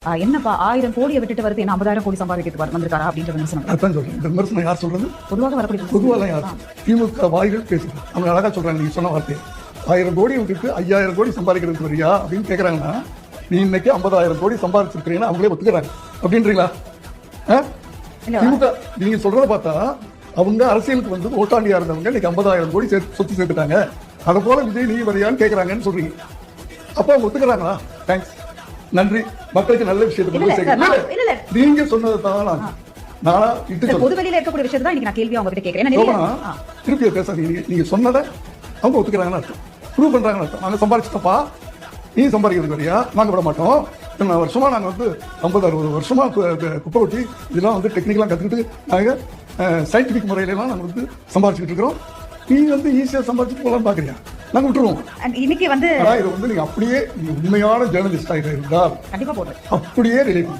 என்னப்பா 1000 கோடியை விட்டுட்டு வருது என்ன 50,000 கோடி சம்பாதிக்கிறதுக்கு வந்திருக்காரா அப்படின்ற விமர்சனம். அதான் சொல்றேன். இந்த விமர்சனம் யார் சொல்றது? பொதுவாக வரக்கூடிய பொதுவாக யார்? திமுக வாய்கள் பேசுது. அவங்க அழகா சொல்றாங்க. நீங்க சொன்ன வார்த்தை 1000 கோடி விட்டுட்டு 5000 கோடி சம்பாதிக்கிறதுக்கு வரியா அப்படின்னு கேட்கறாங்கன்னா, நீ இன்னைக்கு 50,000 கோடி சம்பாதிச்சிருக்கிறீங்கன்னா அவங்களே ஒத்துக்கிறாங்க அப்படின்றீங்களா? திமுக நீங்க சொல்றத பார்த்தா அவங்க அரசியலுக்கு வந்து ஓட்டாண்டியா இருந்தவங்க இன்னைக்கு 50,000 கோடி சொத்து சேர்த்துட்டாங்க. அதை போல விஜய் நீ வரியான்னு கேட்கறாங்கன்னு சொல்றீங்க. அப்ப அவங்க ஒத்துக்கிறாங்களா? தேங்க்ஸ், நன்றி. மக்களுக்கு நல்ல விஷயத்தை நீங்க சொன்னதுதான் நானா பொதுவெளியில இருக்கக்கூடிய விஷயத்தை தான் இன்னைக்கு நான் கேள்வி அவங்க கிட்ட கேட்கிறேன். திருப்பி பேசாதீங்க. நீங்க சொன்னதை அவங்க ஒத்துக்கிறாங்கன்னு அர்த்தம், ப்ரூவ் பண்றாங்கன்னு அர்த்தம். நாங்க சம்பாதிச்சிட்டப்பா, நீ சம்பாதிக்கிறது வரையா நாங்க விட மாட்டோம். வருஷமா நாங்க வந்து 50-60 வருஷமா குப்பை கொட்டி இதெல்லாம் வந்து டெக்னிக்கலா கத்துக்கிட்டு நாங்க சயின்டிபிக் முறையிலாம் நாங்க வந்து சம்பாதிச்சுட்டு இருக்கிறோம். நீ வந்து ஈஸியா சம்பாதிச்சுட்டு போலாம் பாக்குறியா? நாங்க விட்டுருவோம். இன்னைக்கு வந்து இது வந்து நீங்க அப்படியே உண்மையான ஜேர்னலிஸ்டா இருந்தால் கண்டிப்பா போடுறேன் அப்படியே ரிலேட்